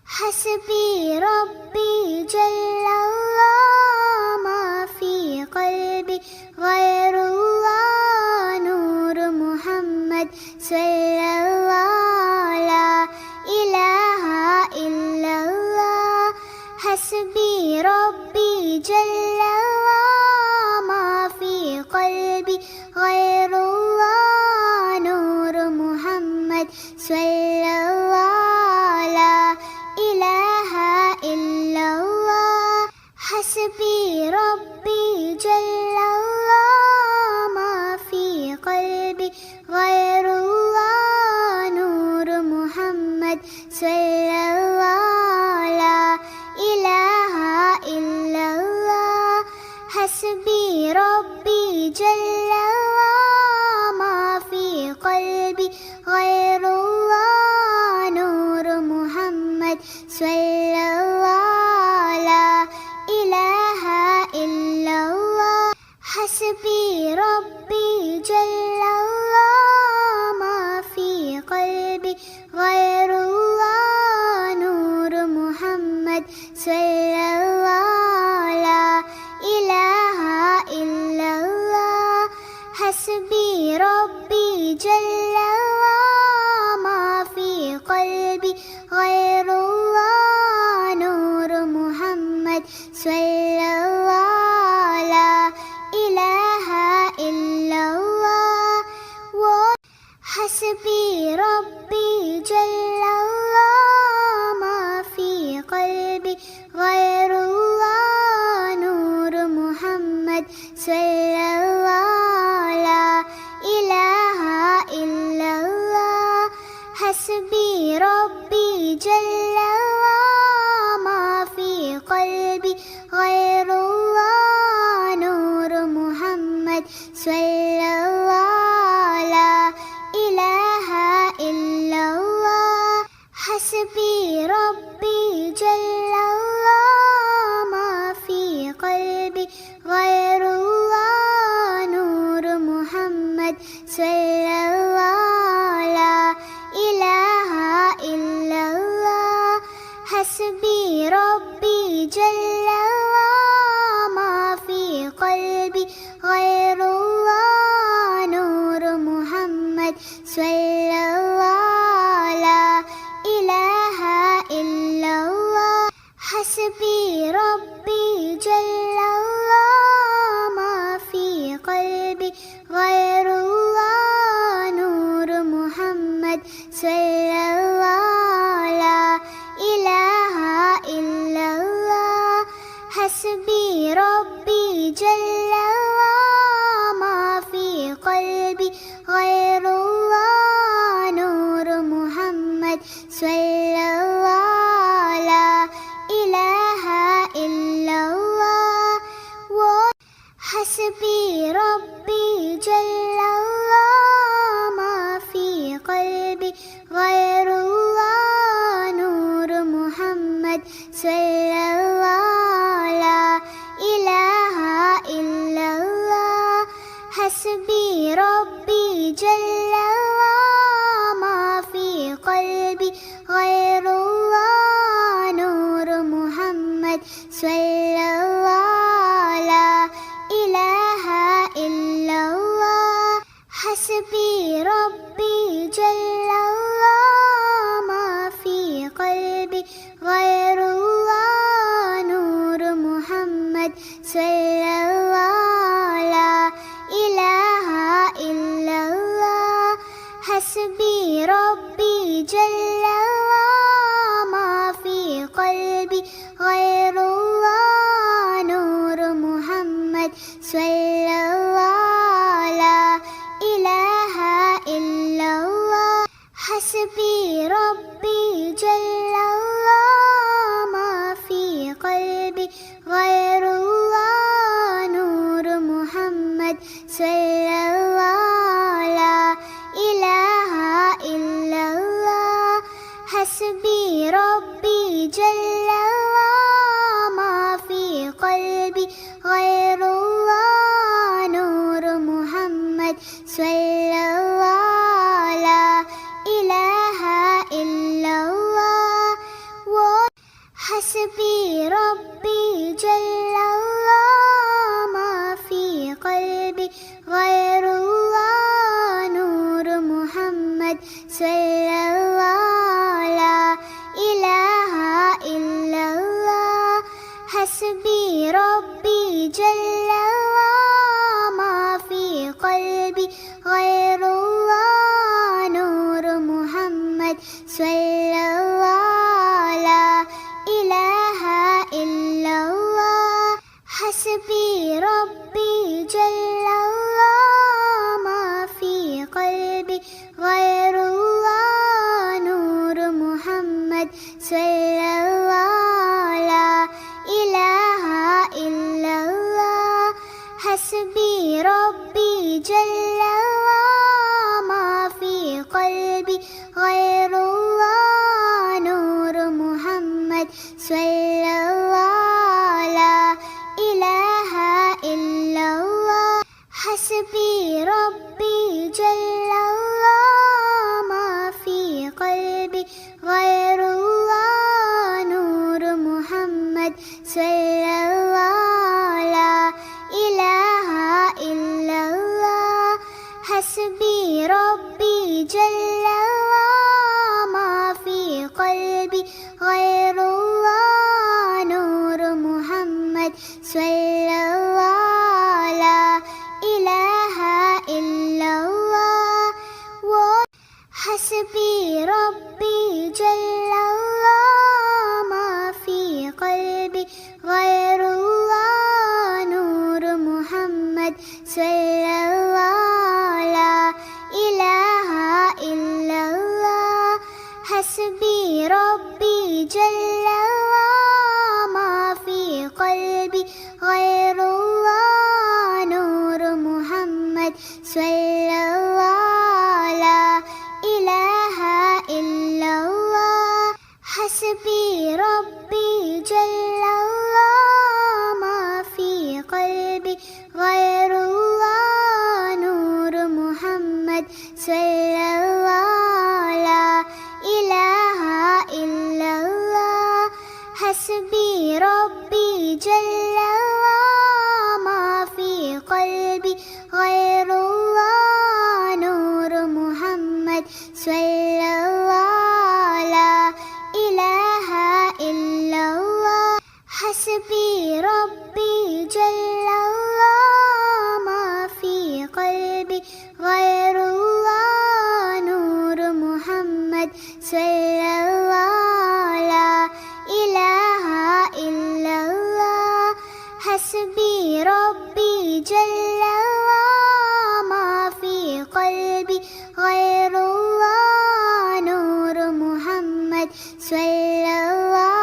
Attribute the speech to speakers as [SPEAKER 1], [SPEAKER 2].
[SPEAKER 1] حسبي ربي جل الله ما في قلبي غير الله نور محمد صلى الله لا إله إلا الله حسبي ربي جل الله ما في قلبي غير الله نور محمد صلى الله لا إله إلا الله حسبي ربي جل الله ما في قلبي غير الله نور محمد صلى الله لا إله إلا الله حسبي ربي جل الله ما في قلبي غير الله نور محمد صلى الله لا إله إلا الله حسبي ربي جل الله ما في قلبي غير الله نور محمد صلى الله لا إله إلا الله حسبي ربي جل الله ما في قلبي غير الله نور محمد صلى الله لا إله إلا الله حسبي ربي جل الله ما في قلبي غير الله نور محمد صلى الله لا إله إلا الله حسبي ربي جل الله ما في قلبي غير الله نور محمد صلى الله لا إله إلا الله حسبي ربي جل الله ما في قلبي غير الله نور محمد صلى الله لا إله إلا الله حسبي ربي جل الله ما في قلبي غير الله نور محمد صلى الله لا إله إلا الله حسبي ربي جل الله ما في قلبي غير الله نور محمد صلى الله لا إله إلا الله حسبي ربي جل الله ما في قلبي غير الله نور محمد صلى الله لا إله إلا الله حسبي ربي جل الله ما في قلبي غير الله نور محمد صلى الله لا إله إلا الله حسبي ربي جل الله ما في قلبي غير الله نور محمد صلى الله لا إله إلا الله حسبي ربي جل الله ما في قلبي غير الله نور محمد صلى الله لا إله إلا الله حسبي ربي جل الله ما في قلبي غير الله نور محمد صلى الله لا إله إلا الله حسبي ربي جل الله ما في قلبي غير الله نور محمد صلى الله لا إله إلا الله حسبي ربي جل الله ما في قلبي غير الله نور محمد صلى الله لا إله إلا الله حسبي ربي جل الله ما في قلبي غير الله نور محمد صلى الله لا إله إلا الله حسبي ربي جل الله ما في قلبي غير الله نور محمد صلى الله لا إله إلا الله حسبي ربي جل الله ما في قلبي غير الله نور محمد صلى الله لا إله إلا الله حسبي ربي جل الله ما في قلبي غير الله نور محمد صلى الله لا إله إلا الله حسبي ربي جل الله ما في قلبي غير الله نور محمد صلى الله لا إله إلا الله حسبي ربي جل الله ما في قلبي غير الله نور محمد صلى الله لا إله إلا الله حسبي ربي جل الله ما في قلبي غير الله نور محمد صلى الله لا إله إلا الله حسبي ربي جل الله ما في قلبي غير الله نور محمد صلى الله لا إله إلا الله حسبي ربي جل الله ما في قلبي غير الله نور محمد صلى الله لا إله إلا الله حسبي ربي جل الله ما في قلبي غير الله نور محمد صلى الله لا إله إلا الله حسبي ربي جل الله ما في قلبي غير الله نور محمد صلى الله لا إله إلا الله حسبي ربي جل الله ما في قلبي غير الله نور محمد صلى الله